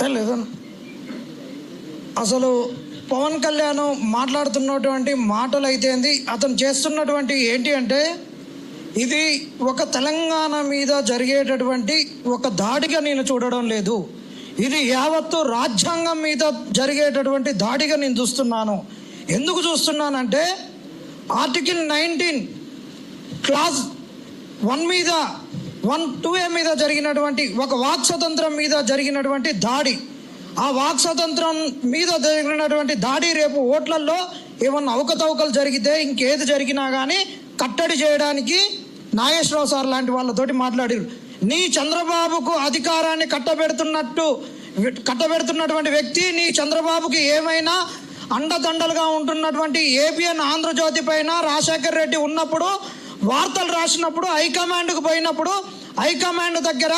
లేదన్న, అసలు పవన్ కళ్యాణ్ మాట్లాడుతున్నటువంటి మాటలు అయితే అతను చేస్తున్నటువంటి ఏంటి అంటే, ఇది ఒక తెలంగాణ మీద జరిగేటటువంటి ఒక దాడిగా నేను చూడడం లేదు, ఇది యావత్తు రాజ్యాంగం మీద జరిగేటటువంటి దాడిగా నేను చూస్తున్నాను. ఎందుకు చూస్తున్నానంటే, ఆర్టికల్ 19 క్లాస్ 1 మీద 1(2)A మీద జరిగినటువంటి ఒక వాక్ స్వతంత్రం మీద జరిగినటువంటి దాడి, ఆ వాక్ స్వతంత్రం మీద జరిగినటువంటి దాడి రేపు ఓట్లల్లో ఏమన్నా అవకతవకలు జరిగితే ఇంకేది జరిగినా కానీ కట్టడి చేయడానికి నాగేశ్వరరావు సార్ లాంటి వాళ్ళతోటి మాట్లాడారు. నీ చంద్రబాబుకు అధికారాన్ని కట్టబెడుతున్నటువంటి వ్యక్తి, నీ చంద్రబాబుకి ఏమైనా అండదండలుగా ఉంటున్నటువంటి ఏబిఎన్ ఆంధ్రజ్యోతి పైన రాజశేఖర్ రెడ్డి ఉన్నప్పుడు వార్తలు రాసినప్పుడు హైకమాండ్కు పోయినప్పుడు హైకమాండ్ దగ్గర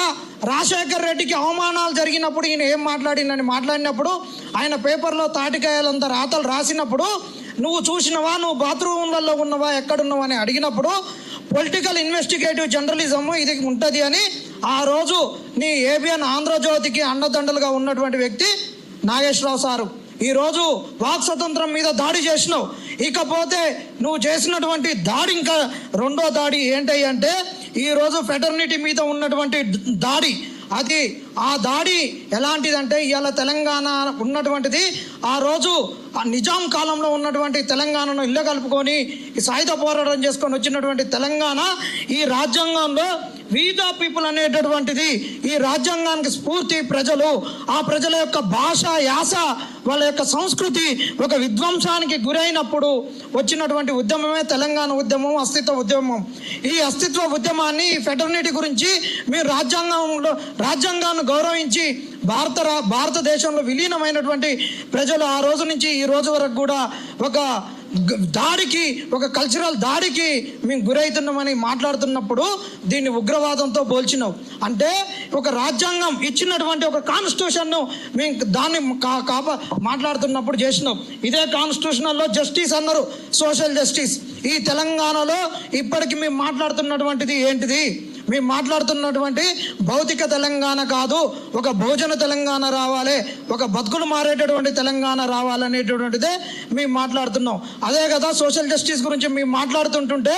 రాజశేఖర్ రెడ్డికి అవమానాలు జరిగినప్పుడు ఈయన ఏం మాట్లాడినప్పుడు ఆయన పేపర్లో తాటికాయలంత రాతలు రాసినప్పుడు నువ్వు చూసినవా, నువ్వు బాత్రూమ్లలో ఉన్నవా, ఎక్కడున్నావా అని అడిగినప్పుడు పొలిటికల్ ఇన్వెస్టిగేటివ్ జర్నలిజం ఇది ఉంటుంది అని ఆ రోజు నీ ఏబిఎన్ ఆంధ్రజ్యోతికి అండదండలుగా ఉన్నటువంటి వ్యక్తి నాగేశ్వరరావు సారు ఈరోజు వాక్ స్వతంత్రం మీద దాడి చేసినావు. ఇకపోతే నువ్వు చేసినటువంటి దాడి ఇంకా రెండో దాడి ఏంటంటే, ఈరోజు ఫెటర్నిటీ మీద ఉన్నటువంటి దాడి, అది ఆ దాడి ఎలాంటిదంటే, ఇవాళ తెలంగాణ ఉన్నటువంటిది ఆ రోజు నిజాం కాలంలో ఉన్నటువంటి తెలంగాణను ఇల్లు కలుపుకొని సాయుధ పోరాటం చేసుకొని వచ్చినటువంటి తెలంగాణ ఈ రాజ్యాంగంలో వీ ద పీపుల్ అనేటటువంటిది ఈ రాజ్యాంగానికి స్ఫూర్తి ప్రజలు, ఆ ప్రజల యొక్క భాష యాస వాళ్ళ యొక్క సంస్కృతి ఒక విధ్వంసానికి గురైనప్పుడు వచ్చినటువంటి ఉద్యమమే తెలంగాణ ఉద్యమం, అస్తిత్వ ఉద్యమం. ఈ అస్తిత్వ ఉద్యమాన్ని ఈ ఫెటర్నిటీ గురించి మీరు రాజ్యాంగాన్ని గౌరవించి భారతదేశంలో విలీనమైనటువంటి ప్రజలు ఆ రోజు నుంచి ఈ రోజు వరకు కూడా ఒక దాడికి, ఒక కల్చరల్ దాడికి మేము గురవుతున్నామని మాట్లాడుతున్నప్పుడు దీన్ని ఉగ్రవాదంతో పోల్చినావు. అంటే ఒక రాజ్యాంగం ఇచ్చినటువంటి ఒక కాన్స్టిట్యూషన్ను మేము దాన్ని మాట్లాడుతున్నప్పుడు చేసినాం. ఇదే కాన్స్టిట్యూషనల్లో జస్టిస్ అన్నారు, సోషల్ జస్టిస్. ఈ తెలంగాణలో ఇప్పటికి మేము మాట్లాడుతున్నటువంటిది ఏంటిది? మేము మాట్లాడుతున్నటువంటి భౌతిక తెలంగాణ కాదు, ఒక భోజన తెలంగాణ రావాలి, ఒక బతుకులు మారేటటువంటి తెలంగాణ రావాలనేటటువంటిదే మేము మాట్లాడుతున్నాం. అదే కదా సోషల్ జస్టిస్ గురించి మేము మాట్లాడుతుంటుంటే,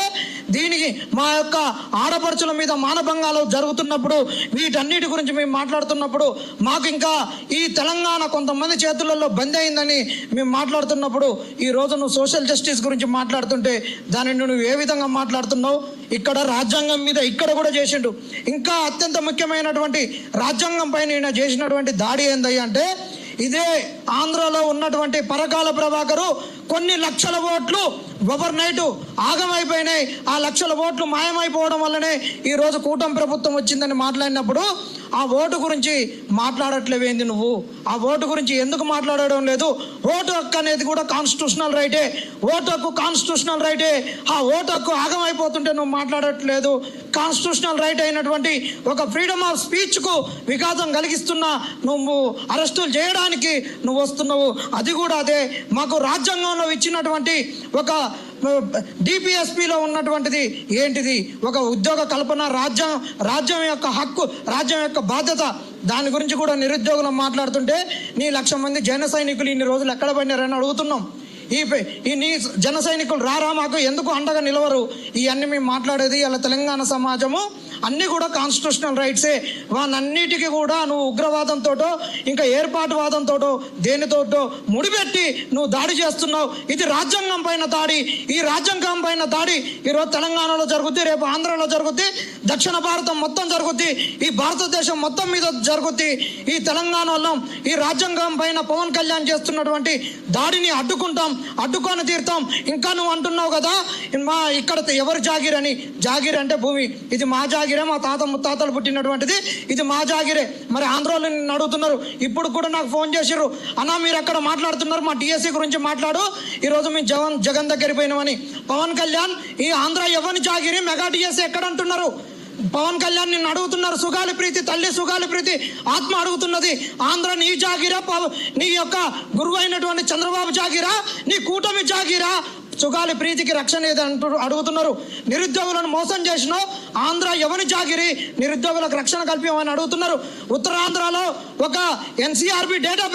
దీనికి మా యొక్క ఆడపడుచుల మీద మానభంగాలు జరుగుతున్నప్పుడు, వీటన్నిటి గురించి మేము మాట్లాడుతున్నప్పుడు, మాకు ఇంకా ఈ తెలంగాణ కొంతమంది చేతులలో బంద్ అయిందని మేము మాట్లాడుతున్నప్పుడు, ఈరోజు నువ్వు సోషల్ జస్టిస్ గురించి మాట్లాడుతుంటే దానిని నువ్వు ఏ విధంగా మాట్లాడుతున్నావు? ఇక్కడ రాజ్యాంగం మీద ఇక్కడ కూడా చేసిండు. ఇంకా అత్యంత ముఖ్యమైనటువంటి రాజ్యాంగం పైన ఈయన చేసినటువంటి దాడి ఏందయ్య అంటే, ఇదే ఆంధ్రలో ఉన్నటువంటి పరకాల ప్రభాకరు కొన్ని లక్షల ఓట్లు ఓవర్ నైట్ ఆగమైపోయినాయి. ఆ లక్షల ఓట్లు మాయమైపోవడం వల్లనే ఈరోజు కూటమి ప్రభుత్వం వచ్చిందని మాట్లాడినప్పుడు ఆ ఓటు గురించి మాట్లాడట్లేవేంది నువ్వు? ఆ ఓటు గురించి ఎందుకు మాట్లాడడం లేదు? ఓటు హక్కు అనేది కూడా కాన్స్టిట్యూషనల్ రైటే, ఓటు హక్కు కాన్స్టిట్యూషనల్ రైటే. ఆ ఓటు హక్కు ఆగమైపోతుంటే నువ్వు మాట్లాడట్లేదు. కాన్స్టిట్యూషనల్ రైట్ అయినటువంటి ఒక ఫ్రీడమ్ ఆఫ్ స్పీచ్కు విఘాతం కలిగిస్తున్నా నువ్వు అరెస్టులు చేయడానికి నువ్వు వస్తున్నావు. అది కూడా అదే మాకు రాజ్యాంగంలో ఇచ్చినటువంటి ఒక డిపిఎస్పిలో ఉన్నటువంటిది ఏంటిది? ఒక ఉద్యోగ కల్పన, రాజ్యం యొక్క హక్కు, రాజ్యం యొక్క బాధ్యత. దాని గురించి కూడా నిరుద్యోగులు మాట్లాడుతుంటే నీ 1,00,000 మంది జన సైనికులు ఇన్ని రోజులు ఎక్కడ పడినారని అడుగుతున్నాం. ఈ నీ జన సైనికులు రారా, మాకు ఎందుకు అండగా నిలవరు? ఇవన్నీ మేము మాట్లాడేది ఇలా తెలంగాణ సమాజము అన్నీ కూడా కాన్స్టిట్యూషనల్ రైట్సే. వానన్నిటికీ కూడా నువ్వు ఉగ్రవాదంతోటో ఇంకా ఏర్పాటువాదంతోటో దేనితోటో ముడిపెట్టి నువ్వు దాడి చేస్తున్నావు. ఇది రాజ్యాంగం పైన దాడి. ఈ రాజ్యాంగం పైన దాడి ఈరోజు తెలంగాణలో జరుగుద్ది, రేపు ఆంధ్రలో జరుగుద్ది, దక్షిణ భారతం మొత్తం జరుగుద్ది, ఈ భారతదేశం మొత్తం మీద జరుగుద్ది. ఈ తెలంగాణలో ఈ రాజ్యాంగం పైన పవన్ కళ్యాణ్ చేస్తున్నటువంటి దాడిని అడ్డుకొని తీరుతాం. ఇంకా నువ్వు అంటున్నావు కదా మా ఇక్కడ ఎవరు జాగీర్ అని. జాగీర్ అంటే భూమి, ఇది మా జాగీరే, మా తాత ముత్తాతలు పుట్టినటువంటిది, ఇది మా జాగీరే. మరి ఆంధ్రలో నిన్ను అడుగుతున్నారు. ఇప్పుడు కూడా నాకు ఫోన్ చేసిర్రు, అన్నా మీరు అక్కడ మాట్లాడుతున్నారు, మా టీఎస్సీ గురించి మాట్లాడు, ఈరోజు మేము జగన్ దగ్గర పోయినామని. పవన్ కళ్యాణ్ ఈ ఆంధ్ర ఎవరిని జాగీరి, మెగా టీఎస్సీ ఎక్కడ అంటున్నారు? పవన్ కళ్యాణ్ నిన్ను అడుగుతున్నారు. సుగాలి ప్రీతి తల్లి సుగాలి ప్రీతి ఆత్మ అడుగుతున్నది, ఆంధ్ర నీ జాగీరా, నీ యొక్క గురువు అయినటువంటి చంద్రబాబు జాగీరా, నీ కూటమి జాగీరా? సుగాలి ప్రీతికి రక్షణ ఏది అంటూ అడుగుతున్నారు. నిరుద్యోగులను మోసం చేసినావు, ఆంధ్ర ఎవరి జాగిరి, నిరుద్యోగులకు రక్షణ కల్పించమని అడుగుతున్నారు. ఉత్తరాంధ్రలో ఒక ఎన్సీఆర్బీ డేటా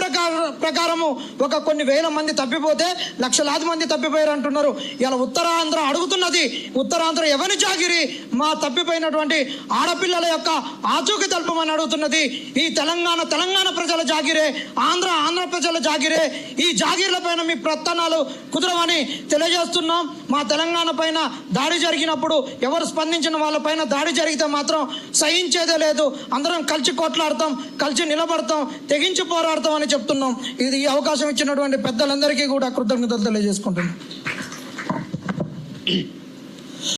ప్రకారము ఒక కొన్ని వేల మంది తప్పిపోతే లక్షలాది మంది తప్పిపోయారు అంటున్నారు. ఇలా ఉత్తరాంధ్ర అడుగుతున్నది, ఉత్తరాంధ్ర ఎవరి జాగిరి, మా తప్పిపోయినటువంటి ఆడపిల్లల యొక్క ఆచూకీ తెలుపమని అడుగుతున్నది. ఈ తెలంగాణ ప్రజల జాగిరే, ఆంధ్ర ప్రజల జాగిరే. ఈ జాగీర్ల పైన మీ ప్రయత్నాలు కుదరవని తెలియజేస్తున్నాం. మా తెలంగాణ పైన దాడి జరిగినప్పుడు ఎవరు స్పందించిన వాళ్ళపైన దాడి జరిగితే మాత్రం సహించేదే లేదు. అందరం కలిసి కొట్లాడతాం, కలిసి నిలబడతాం, తెగించి పోరాడతాం అని చెప్తున్నాం. ఇది ఈ అవకాశం ఇచ్చినటువంటి పెద్దలందరికీ కూడా కృతజ్ఞతలు తెలియజేసుకుంటున్నాం.